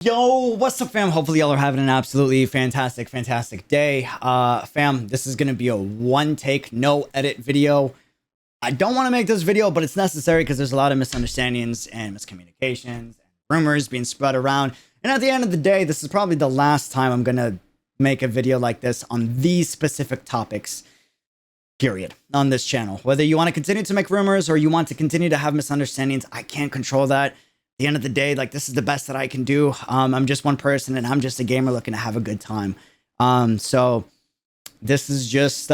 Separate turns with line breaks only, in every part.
Yo, what's up, fam? Hopefully y'all are having an absolutely fantastic day. Fam, this is gonna be a one take, no edit video. I don't want to make this video, but it's necessary because there's a lot of misunderstandings and miscommunications and rumors being spread around. And at the end of the day, this is probably the last time I'm gonna make a video like this on these specific topics, period, on this channel. Whether you want to continue to make rumors or you want to continue to have misunderstandings, I can't control that. The end of the day, like, this is the best that I can do. I'm just one person and I'm just a gamer looking to have a good time. So this is just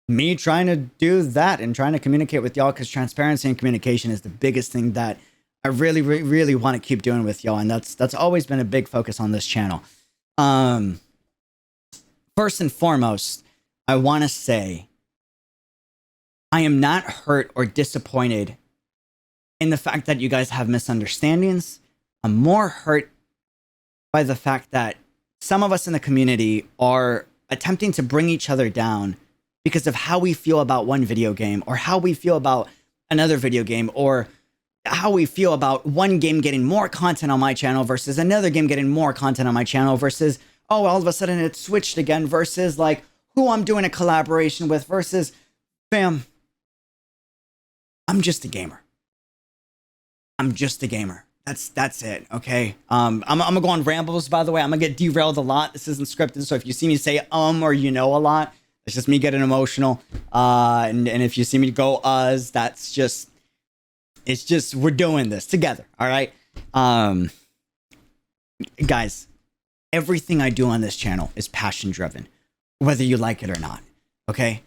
me trying to do that and trying to communicate with y'all, because transparency and communication is the biggest thing that I really want to keep doing with y'all, and that's always been a big focus on this channel. First and foremost, I want to say I am not hurt or disappointed in the fact that you guys have misunderstandings. I'm more hurt by the fact that some of us in the community are attempting to bring each other down because of how we feel about one video game, or how we feel about another video game, or how we feel about one game getting more content on my channel versus another game getting more content on my channel, versus, oh, all of a sudden it switched again, versus like who I'm doing a collaboration with, versus, fam, I'm just a gamer. I'm just a gamer. That's it, okay? I'm gonna go on rambles, by the way. I'm gonna get derailed a lot. This isn't scripted, so if you see me say or you know a lot, it's just me getting emotional. And if you see me go that's just, it's just, we're doing this together, all right? Guys, everything I do on this channel is passion driven, whether you like it or not, okay?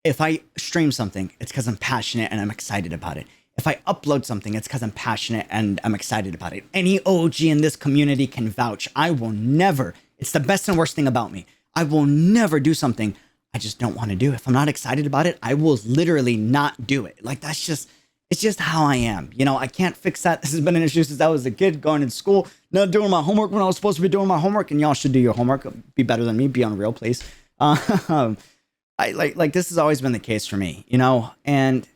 If I stream something, it's because I'm passionate and I'm excited about it. If I upload something, it's because I'm passionate and I'm excited about it. Any OG in this community can vouch. I will never, it's the best and worst thing about me, I will never do something I just don't want to do. If I'm not excited about it, I will literally not do it. Like, that's just, it's just how I am. You know, I can't fix that. This has been an issue since I was a kid, going to school, not doing my homework when I was supposed to be doing my homework. And y'all should do your homework. Be better than me. Be on real, please. I like this has always been the case for me, you know, and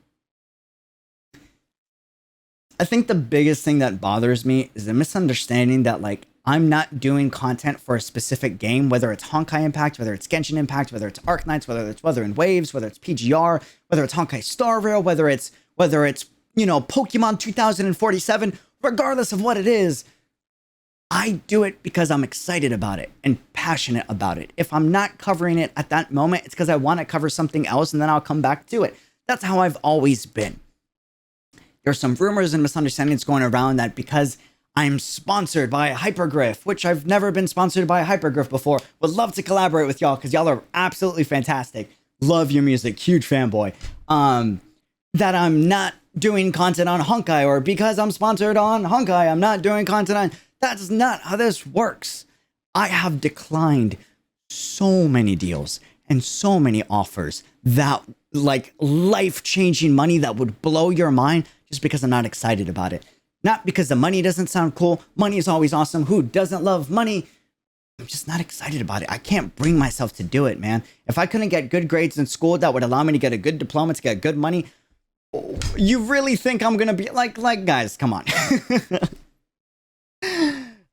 I think the biggest thing that bothers me is the misunderstanding that, like, I'm not doing content for a specific game, whether it's Honkai Impact, whether it's Genshin Impact, whether it's Arknights, whether it's Wuthering Waves, whether it's PGR, whether it's Honkai Star Rail, whether it's, you know, Pokemon 2047, regardless of what it is, I do it because I'm excited about it and passionate about it. If I'm not covering it at that moment, it's because I want to cover something else and then I'll come back to it. That's how I've always been. There's some rumors and misunderstandings going around that because I'm sponsored by Hypergriff, which I've never been sponsored by Hypergriff before, would love to collaborate with y'all because y'all are absolutely fantastic. Love your music, huge fanboy. That I'm not doing content on Honkai, or because I'm sponsored on Honkai, I'm not doing content on... That's not how this works. I have declined so many deals and so many offers that, like, life-changing money that would blow your mind, just because I'm not excited about it. Not because the money doesn't sound cool. Money is always awesome. Who doesn't love money? I'm just not excited about it. I can't bring myself to do it, man. If I couldn't get good grades in school that would allow me to get a good diploma, to get good money, you really think I'm gonna be like guys, come on.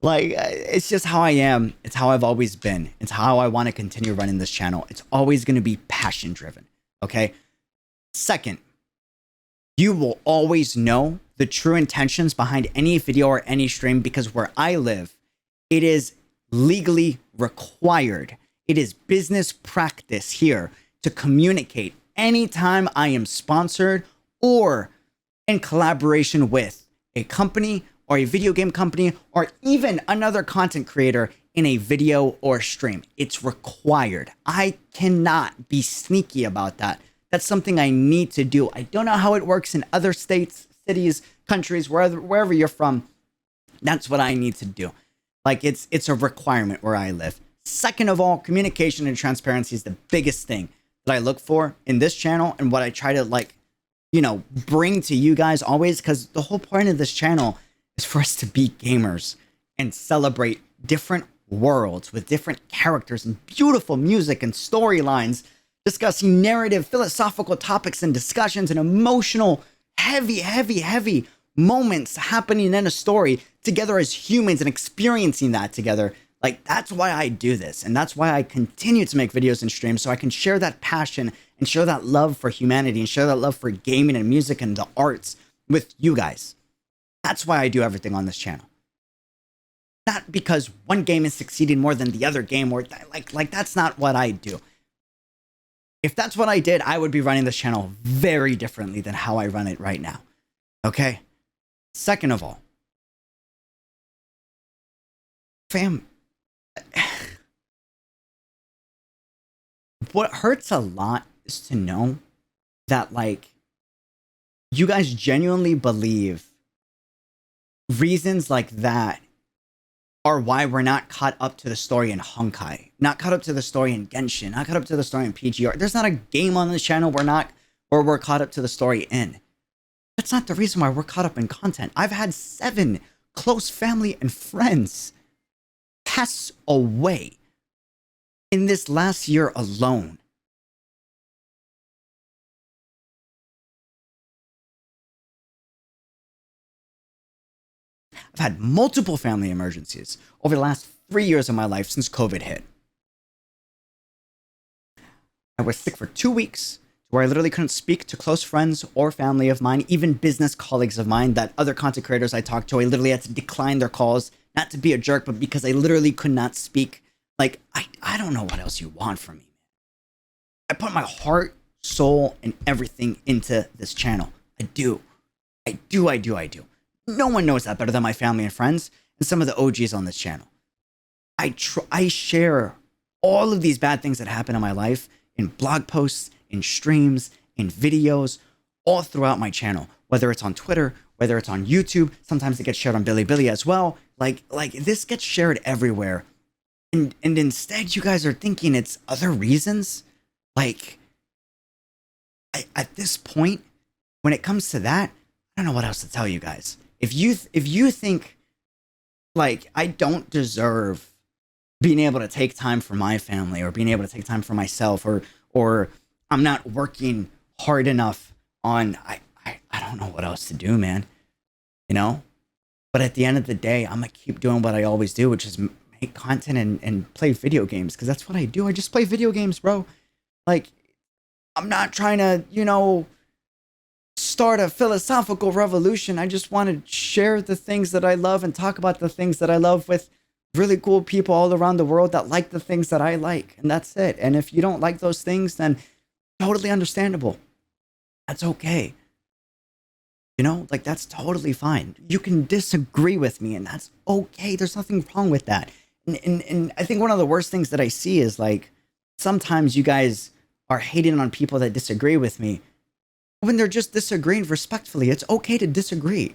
Like, it's just how I am. It's how I've always been. It's how I want to continue running this channel. It's always going to be passion driven, okay? Second, you will always know the true intentions behind any video or any stream, because where I live, it is legally required. It is business practice here to communicate anytime I am sponsored or in collaboration with a company or a video game company, or even another content creator in a video or stream. It's required. I cannot be sneaky about that. That's something I need to do. I don't know how it works in other states, cities, countries, wherever you're from. That's what I need to do. Like, it's a requirement where I live. Second of all, communication and transparency is the biggest thing that I look for in this channel, and what I try to, like, you know, bring to you guys always, because the whole point of this channel is for us to be gamers and celebrate different worlds with different characters and beautiful music and storylines, discussing narrative, philosophical topics and discussions, and emotional, heavy moments happening in a story together as humans and experiencing that together. Like, that's why I do this. And that's why I continue to make videos and streams, so I can share that passion and share that love for humanity and share that love for gaming and music and the arts with you guys. That's why I do everything on this channel. Not because one game is succeeding more than the other game, or like that's not what I do. If that's what I did, I would be running this channel very differently than how I run it right now. Okay? Second of all, fam, what hurts a lot is to know that, like, you guys genuinely believe reasons like that are why we're not caught up to the story in Honkai, not caught up to the story in Genshin, not caught up to the story in PGR. There's not a game on this channel we're caught up to the story in. That's not the reason why we're caught up in content. I've had 7 close family and friends pass away in this last year alone. I've had multiple family emergencies over the last 3 years of my life since COVID hit. I was sick for 2 weeks, where I literally couldn't speak to close friends or family of mine, even business colleagues of mine, that other content creators I talked to. I literally had to decline their calls, not to be a jerk, but because I literally could not speak. Like, I don't know what else you want from me. I put my heart, soul, and everything into this channel. I do. No one knows that better than my family and friends and some of the OGs on this channel. I share all of these bad things that happen in my life in blog posts, in streams, in videos, all throughout my channel, whether it's on Twitter, whether it's on YouTube. Sometimes it gets shared on Bilibili as well. Like this gets shared everywhere. And instead you guys are thinking it's other reasons. Like, at this point, when it comes to that, I don't know what else to tell you guys. If you think, like, I don't deserve being able to take time for my family, or being able to take time for myself, or I'm not working hard enough on, I don't know what else to do, man. You know? But at the end of the day, I'm gonna keep doing what I always do, which is make content and play video games, because that's what I do. I just play video games, bro. Like, I'm not trying to, you know, start a philosophical revolution. I just want to share the things that I love and talk about the things that I love with really cool people all around the world that like the things that I like. And that's it. And if you don't like those things, then totally understandable. That's okay. You know, like, that's totally fine. You can disagree with me, and that's okay. There's nothing wrong with that. And I think one of the worst things that I see is, like, sometimes you guys are hating on people that disagree with me when they're just disagreeing respectfully. It's okay to disagree.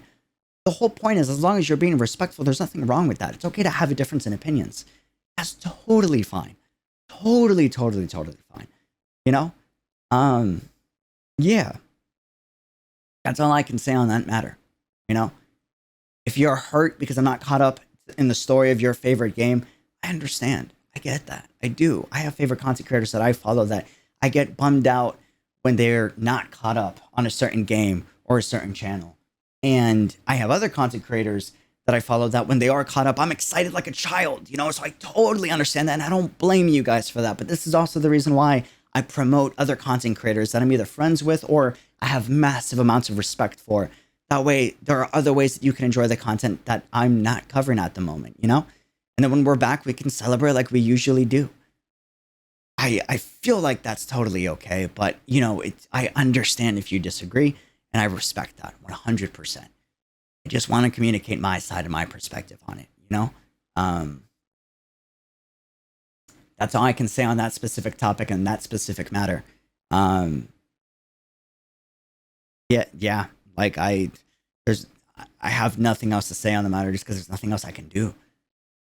The whole point is, as long as you're being respectful, there's nothing wrong with that. It's okay to have a difference in opinions. That's totally fine. Totally fine. You know? Yeah. That's all I can say on that matter. You know? If you're hurt because I'm not caught up in the story of your favorite game, I understand. I get that. I do. I have favorite content creators that I follow that I get bummed out when they're not caught up on a certain game or a certain channel. And I have other content creators that I follow that when they are caught up, I'm excited like a child, you know? So I totally understand that, and I don't blame you guys for that. But this is also the reason why I promote other content creators that I'm either friends with or I have massive amounts of respect for. That way, there are other ways that you can enjoy the content that I'm not covering at the moment, you know? And then when we're back, we can celebrate like we usually do. I feel like that's totally okay, but, you know, I understand if you disagree, and I respect that 100%. I just want to communicate my side and my perspective on it, you know? That's all I can say on that specific topic and that specific matter. Yeah, like, I have nothing else to say on the matter just because there's nothing else I can do.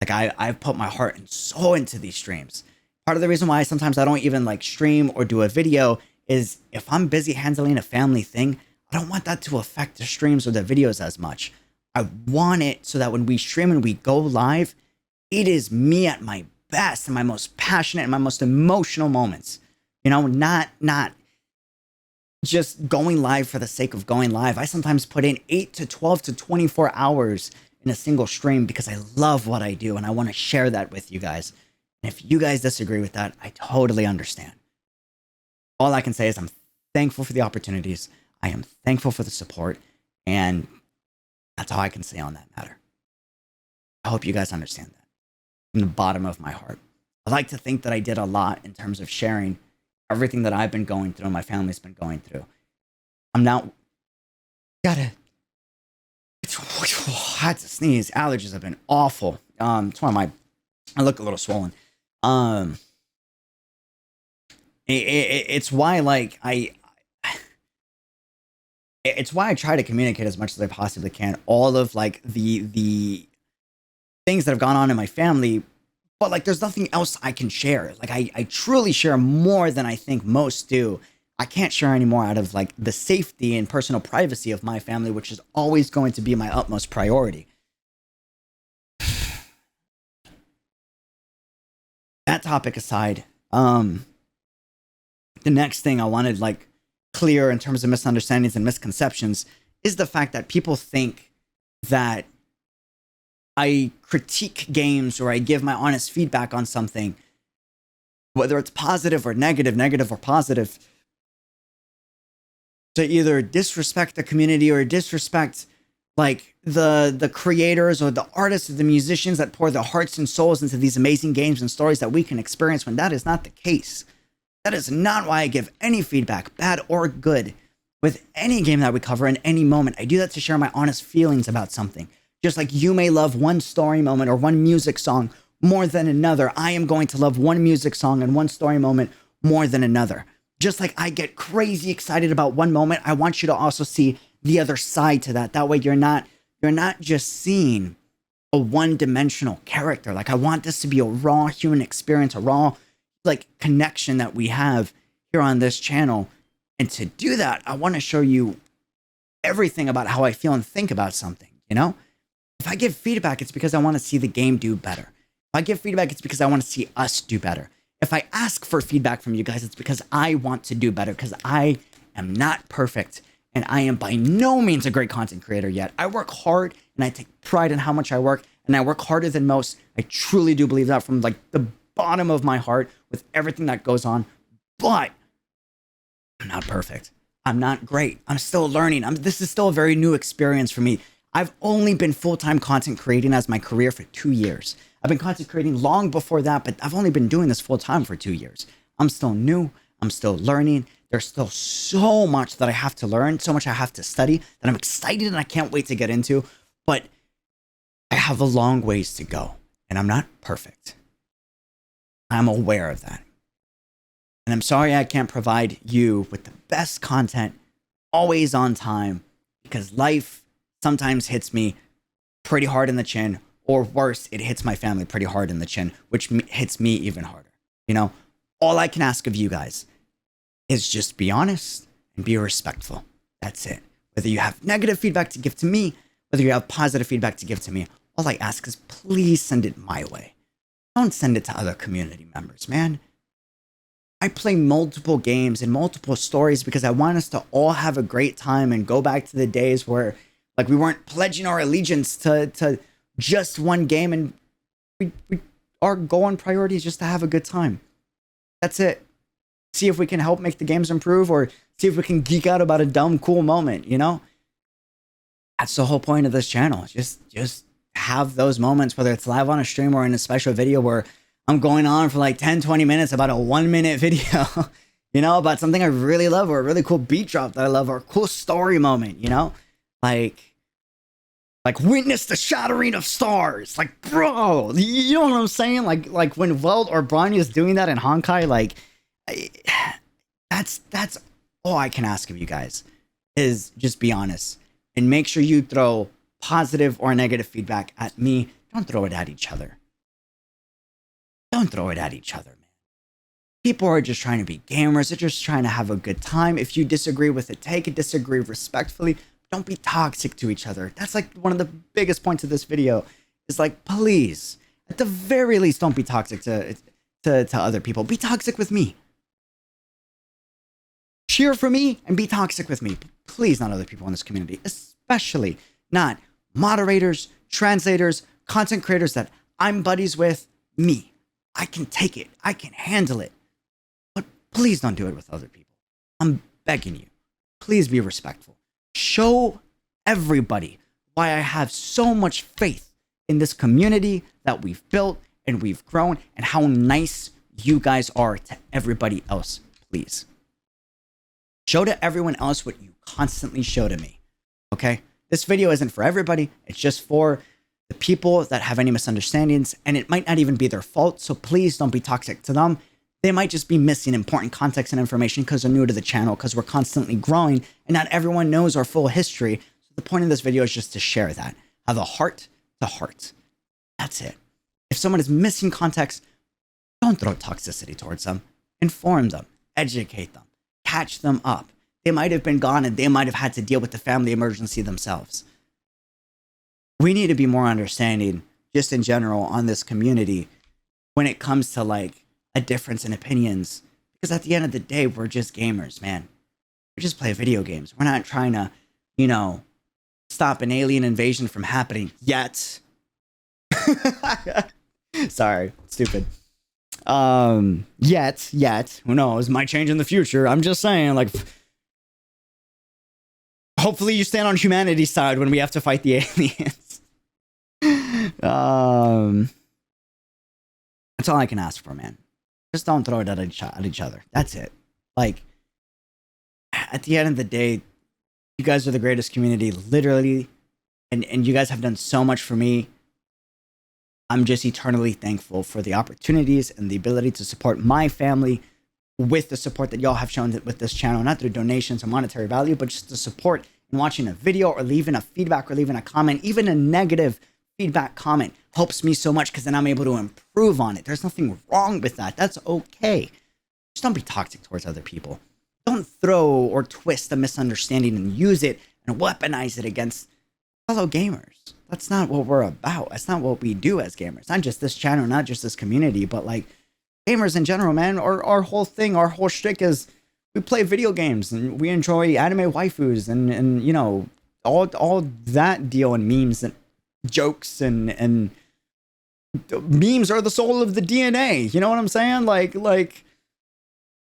Like, I've put my heart and soul into these streams. Part of the reason why sometimes I don't even, like, stream or do a video is if I'm busy handling a family thing, I don't want that to affect the streams or the videos as much. I want it so that when we stream and we go live, it is me at my best and my most passionate and my most emotional moments. You know, not just going live for the sake of going live. I sometimes put in 8 to 12 to 24 hours in a single stream because I love what I do and I want to share that with you guys. And if you guys disagree with that, I totally understand. All I can say is I'm thankful for the opportunities. I am thankful for the support. And that's all I can say on that matter. I hope you guys understand that from the bottom of my heart. I like to think that I did a lot in terms of sharing everything that I've been going through and my family's been going through. I'm not... I had to sneeze. Allergies have been awful. That's why I look a little swollen. It's why, like, it's why I try to communicate as much as I possibly can. All of, like, the things that have gone on in my family, but, like, there's nothing else I can share. Like, I truly share more than I think most do. I can't share anymore out of, like, the safety and personal privacy of my family, which is always going to be my utmost priority. That topic aside, the next thing I wanted, like, clear in terms of misunderstandings and misconceptions is the fact that people think that I critique games or I give my honest feedback on something, whether it's positive or negative, negative or positive, to either disrespect the community or disrespect, like, the creators or the artists or the musicians that pour their hearts and souls into these amazing games and stories that we can experience, when that is not the case. That is not why I give any feedback, bad or good, with any game that we cover in any moment. I do that to share my honest feelings about something. Just like you may love one story moment or one music song more than another, I am going to love one music song and one story moment more than another. Just like I get crazy excited about one moment, I want you to also see the other side to that. That way you're not just seeing a one-dimensional character. Like, I want this to be a raw human experience, a raw, like, connection that we have here on this channel. And to do that, I want to show you everything about how I feel and think about something, you know? If I give feedback, it's because I want to see the game do better. If I give feedback, it's because I want to see us do better. If I ask for feedback from you guys, it's because I want to do better, because I am not perfect and I am by no means a great content creator yet. I work hard and I take pride in how much I work, and I work harder than most. I truly do believe that from, like, the bottom of my heart with everything that goes on, but I'm not perfect. I'm not great. I'm still learning. This is still a very new experience for me. I've only been full-time content creating as my career for 2 years. I've been content creating long before that, but I've only been doing this full-time for 2 years. I'm still new. I'm still learning. There's still so much that I have to learn, so much I have to study that I'm excited and I can't wait to get into, but I have a long ways to go, and I'm not perfect. I'm aware of that. And I'm sorry I can't provide you with the best content always on time, because life sometimes hits me pretty hard in the chin, or worse, it hits my family pretty hard in the chin, which hits me even harder. You know, all I can ask of you guys is just be honest and be respectful. That's it. Whether you have negative feedback to give to me, whether you have positive feedback to give to me, all I ask is please send it my way. Don't send it to other community members, man. I play multiple games and multiple stories because I want us to all have a great time and go back to the days where, like, we weren't pledging our allegiance to just one game, and our goal and priority is just to have a good time. That's it. See if we can help make the games improve, or see if we can geek out about a dumb, cool moment, you know? That's the whole point of this channel. Just have those moments, whether it's live on a stream or in a special video where I'm going on for like 10, 20 minutes about a 1-minute video, you know, about something I really love, or a really cool beat drop that I love, or a cool story moment, you know? Like witness the shattering of stars. Like, bro, you know what I'm saying? Like when Weld or Bronny is doing that in Honkai, like, that's all I can ask of you guys, is just be honest and make sure you throw positive or negative feedback at me. Don't throw it at each other. Don't throw it at each other, man. People are just trying to be gamers. They're just trying to have a good time. If you disagree with it, take it. Disagree respectfully. Don't be toxic to each other. That's like one of the biggest points of this video, is like, please, at the very least, don't be toxic to other people. Be toxic with me. cheer for me and be toxic with me. Please, not other people in this community, especially not moderators, translators, content creators that I'm buddies with. Me. I can take it. I can handle it. But please don't do it with other people. I'm begging you. Please be respectful. Show everybody why I have so much faith in this community that we've built and we've grown, and how nice you guys are to everybody else, please. Show to everyone else what you constantly show to me, okay? This video isn't for everybody. It's just for the people that have any misunderstandings, and it might not even be their fault, so please don't be toxic to them. They might just be missing important context and information because they're new to the channel, because we're constantly growing, and not everyone knows our full history. So the point of this video is just to share that. Have a heart to heart. That's it. If someone is missing context, don't throw toxicity towards them. Inform them. Educate them. Catch them up. They might have been gone and they might have had to deal with the family emergency themselves. We need to be more understanding, just in general, on this community when it comes to like a difference in opinions. Because at the end of the day, we're just gamers, man. We just play video games. We're not trying to, you know, stop an alien invasion from happening yet. Sorry, stupid. Yet. Who knows? Might change in the future. I'm just saying, like, hopefully you stand on humanity's side when we have to fight the aliens. That's all I can ask for, man. Just don't throw it at each other. That's it. Like, at the end of the day, you guys are the greatest community, literally, and you guys have done so much for me. I'm just eternally thankful for the opportunities and the ability to support my family with the support that y'all have shown with this channel, not through donations or monetary value, but just the support in watching a video or leaving a feedback or leaving a comment. Even a negative feedback comment helps me so much, because then I'm able to improve on it. There's nothing wrong with that. That's okay. Just don't be toxic towards other people. Don't throw or twist a misunderstanding and use it and weaponize it against fellow gamers. That's not what we're about. That's not what we do as gamers. Not just this channel, not just this community, but like gamers in general, man. Our whole thing, our whole shtick is we play video games and we enjoy anime waifus and you know, all that deal, and memes and jokes and memes are the soul of the DNA. You know what I'm saying? Like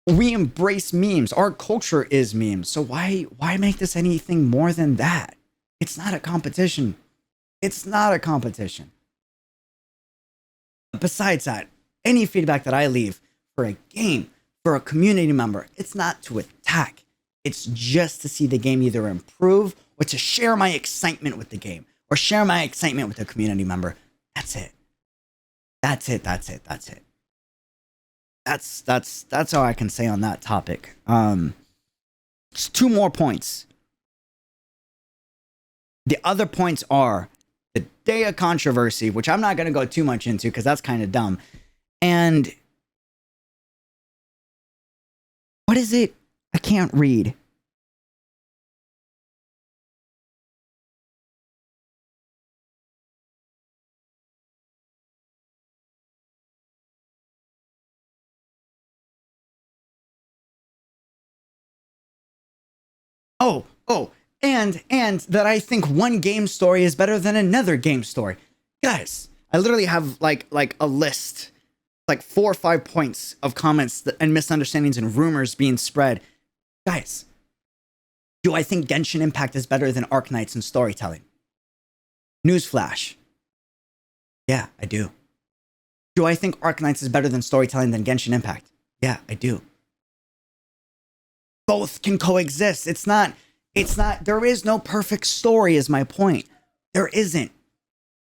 we embrace memes. Our culture is memes. So why make this anything more than that? It's not a competition. It's not a competition. Besides that, any feedback that I leave for a game, for a community member, it's not to attack. It's just to see the game either improve or to share my excitement with the game or share my excitement with a community member. That's it. That's it. That's all I can say on that topic. Just 2 more points. The other points are the day of controversy, which I'm not going to go too much into because that's kind of dumb. And what is it? I can't read. And that I think one game story is better than another game story. Guys, I literally have like a list, like 4 or 5 points of comments and misunderstandings and rumors being spread. Guys, do I think Genshin Impact is better than Arknights in storytelling? Newsflash. Yeah, I do. Do I think Arknights is better than storytelling than Genshin Impact? Yeah, I do. Both can coexist. It's not, there is no perfect story is my point. There isn't.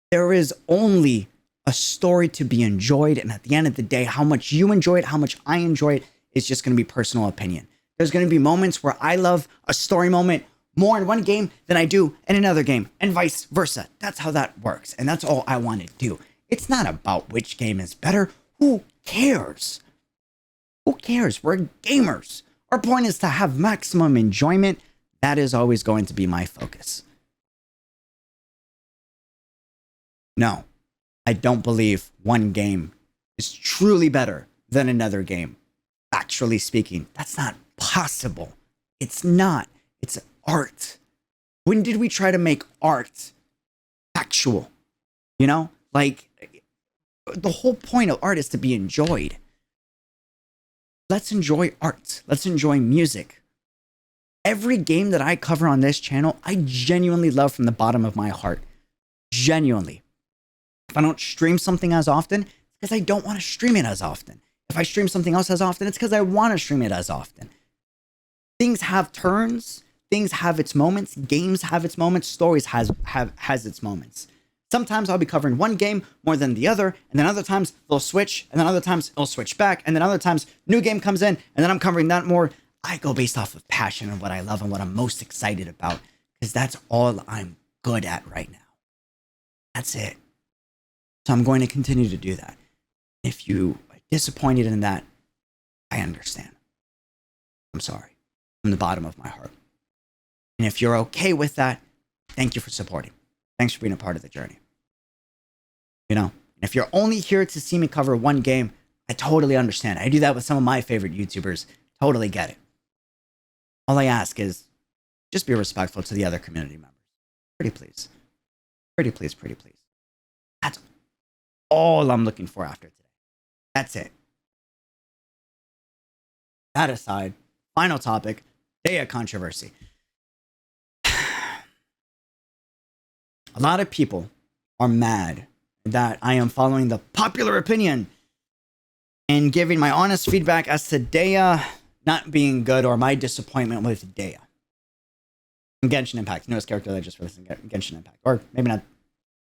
There is only a story to be enjoyed. And at the end of the day, how much you enjoy it, how much I enjoy it is just going to be personal opinion. There's going to be moments where I love a story moment more in one game than I do in another game, and vice versa. That's how that works. And that's all I want to do. It's not about which game is better. Who cares? Who cares? We're gamers. Our point is to have maximum enjoyment. That is always going to be my focus. No, I don't believe one game is truly better than another game. Factually speaking, that's not possible. It's not. It's art. When did we try to make art actual? You know, like the whole point of art is to be enjoyed. Let's enjoy art. Let's enjoy music. Every game that I cover on this channel, I genuinely love from the bottom of my heart. Genuinely. If I don't stream something as often, it's because I don't want to stream it as often. If I stream something else as often, it's because I want to stream it as often. Things have turns. Things have its moments. Games have its moments. Stories has its moments. Sometimes I'll be covering one game more than the other, and then other times they'll switch, and then other times it'll switch back, and then other times new game comes in, and then I'm covering that more. I go based off of passion and what I love and what I'm most excited about, because that's all I'm good at right now. That's it. So I'm going to continue to do that. If you are disappointed in that, I understand. I'm sorry. From the bottom of my heart. And if you're okay with that, thank you for supporting. Thanks for being a part of the journey. You know, and if you're only here to see me cover one game, I totally understand. I do that with some of my favorite YouTubers. Totally get it. All I ask is just be respectful to the other community members. Pretty please. Pretty please, pretty please. That's all I'm looking for after today. That's it. That aside, final topic, Daya controversy. A lot of people are mad that I am following the popular opinion and giving my honest feedback as to Daya not being good or my disappointment with Daya. Genshin Impact, newest character that I just released in Genshin Impact. Or maybe not,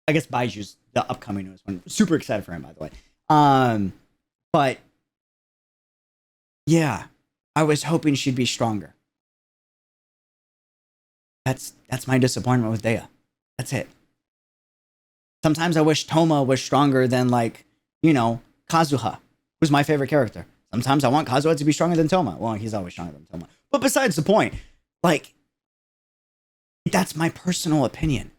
I guess Baiju's the upcoming newest one. Super excited for him, by the way. But yeah, I was hoping she'd be stronger. That's my disappointment with Daya. That's it. Sometimes I wish Toma was stronger than, like, you know, Kazuha, who's my favorite character. Sometimes I want Kazuha to be stronger than Toma. Well, he's always stronger than Toma. But besides the point, like, that's my personal opinion.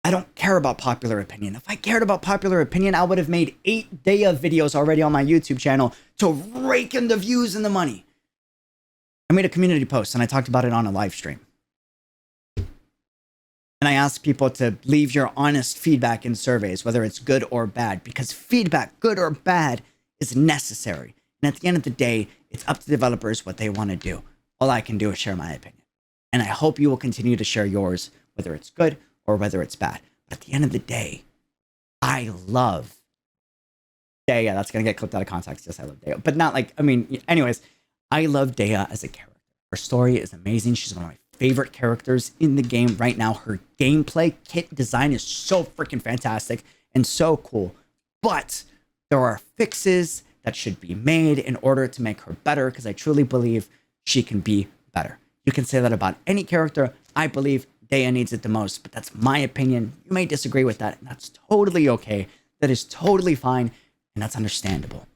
I don't care about popular opinion. If I cared about popular opinion, I would have made 8 Daya videos already on my YouTube channel to rake in the views and the money. I made a community post and I talked about it on a live stream. And I asked people to leave your honest feedback in surveys, whether it's good or bad, because feedback, good or bad, is necessary. And at the end of the day, it's up to developers what they want to do. All I can do is share my opinion. And I hope you will continue to share yours, whether it's good or whether it's bad. But at the end of the day, I love Daya. That's going to get clipped out of context. Yes, I love Daya. But not like, I mean, anyways, I love Daya as a character. Her story is amazing. She's one of my favorite characters in the game right now. Her gameplay kit design is so freaking fantastic and so cool. But there are fixes that should be made in order to make her better, because I truly believe she can be better. You can say that about any character. I believe Daya needs it the most, but that's my opinion. You may disagree with that, and that's totally okay. That is totally fine, and that's understandable.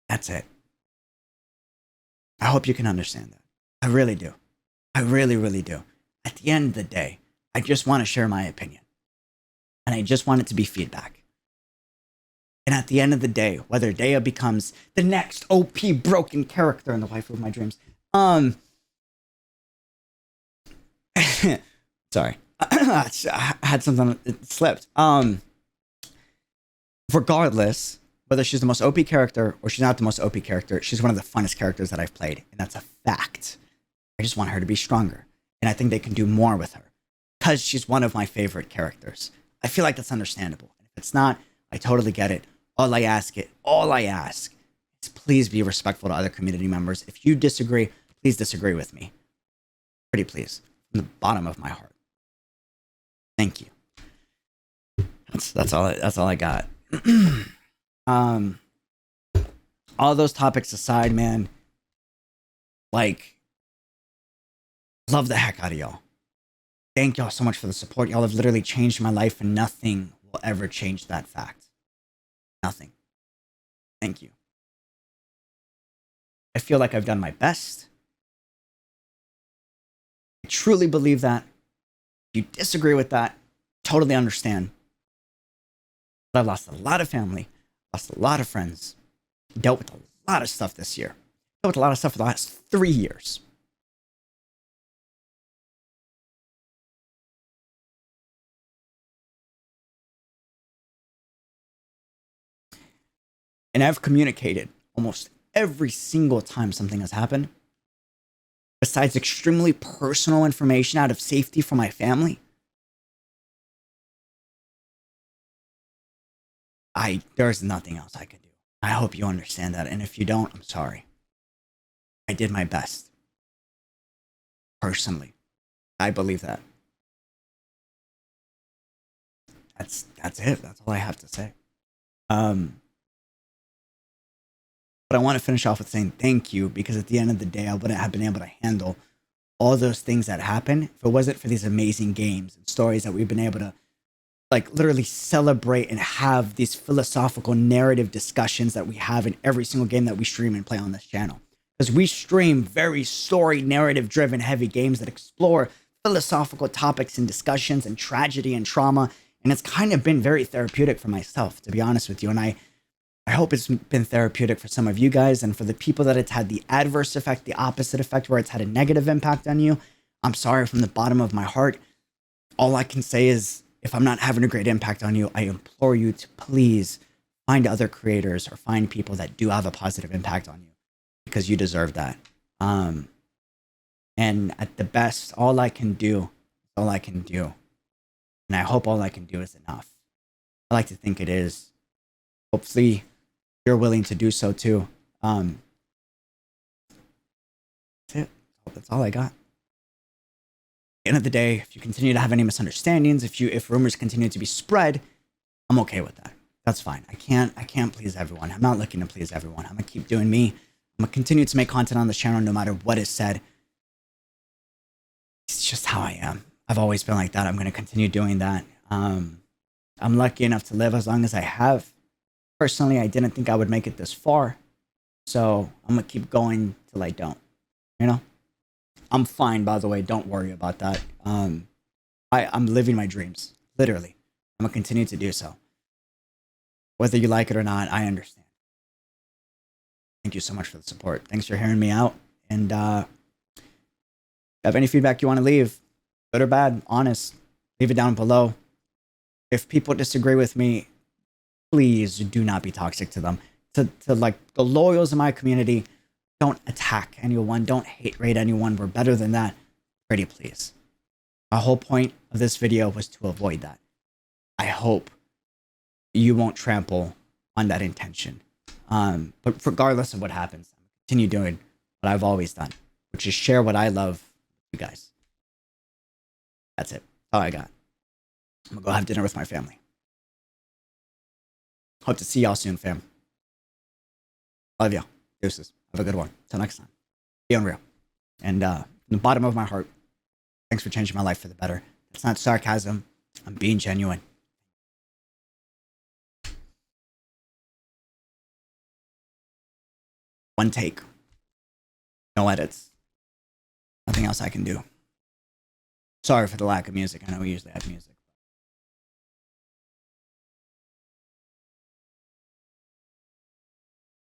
That's it. I hope you can understand that. I really do. I really, really do. At the end of the day, I just want to share my opinion. And I just want it to be feedback. And at the end of the day, whether Daya becomes the next OP broken character in the waifu of my dreams, sorry. I had something, it slipped. Regardless, whether she's the most OP character or she's not the most OP character, she's one of the funnest characters that I've played. And that's a fact. I just want her to be stronger. And I think they can do more with her because she's one of my favorite characters. I feel like that's understandable. If it's not, I totally get it. All I ask is please be respectful to other community members. If you disagree, please disagree with me. Pretty please. From the bottom of my heart. Thank you. That's all I got. All those topics aside, man, like, love the heck out of y'all. Thank y'all so much for the support. Y'all have literally changed my life, and nothing will ever change that fact. Nothing. Thank you. I feel like I've done my best. I truly believe that. If you disagree with that, totally understand. But I've lost a lot of family, lost a lot of friends, dealt with a lot of stuff this year. Dealt with a lot of stuff for the last 3 years. And I've communicated almost every single time something has happened. Besides extremely personal information out of safety for my family, there's nothing else I could do. I hope you understand that. And if you don't, I'm sorry. I did my best. Personally. I believe that. That's it. That's all I have to say. But I want to finish off with saying thank you, because at the end of the day, I wouldn't have been able to handle all those things that happen if it wasn't for these amazing games and stories that we've been able to like literally celebrate and have these philosophical narrative discussions that we have in every single game that we stream and play on this channel. Because we stream very story narrative driven heavy games that explore philosophical topics and discussions and tragedy and trauma. And it's kind of been very therapeutic for myself, to be honest with you. And I hope it's been therapeutic for some of you guys, and for the people that it's had the adverse effect, the opposite effect, where it's had a negative impact on you. I'm sorry from the bottom of my heart. All I can say is, if I'm not having a great impact on you, I implore you to please find other creators or find people that do have a positive impact on you, because you deserve that. And at the best, all I can do. And I hope all I can do is enough. I like to think it is. Hopefully, you're willing to do so too. That's it. That's all I got. At the end of the day, if you continue to have any misunderstandings, if rumors continue to be spread, I'm okay with that. That's fine. I can't please everyone. I'm not looking to please everyone. I'm gonna keep doing me. I'm gonna continue to make content on this channel no matter what is said. It's just how I am. I've always been like that. I'm gonna continue doing that. I'm lucky enough to live as long as I have. Personally, I didn't think I would make it this far. So I'm gonna keep going till I don't. You know? I'm fine, by the way. Don't worry about that. I'm living my dreams. Literally. I'm gonna continue to do so. Whether you like it or not, I understand. Thank you so much for the support. Thanks for hearing me out. And if you have any feedback you want to leave, good or bad, honest, leave it down below. If people disagree with me, please do not be toxic to them. To like the loyals in my community, don't attack anyone. Don't hate rate anyone. We're better than that. Pretty please. My whole point of this video was to avoid that. I hope you won't trample on that intention. But regardless of what happens, I'm gonna continue doing what I've always done, which is share what I love with you guys. That's it. That's all I got. I'm gonna go have dinner with my family. Hope to see y'all soon, fam. Love y'all. Deuces. Have a good one. Till next time. Be unreal. And from the bottom of my heart, thanks for changing my life for the better. It's not sarcasm. I'm being genuine. One take. No edits. Nothing else I can do. Sorry for the lack of music. I know we usually have music.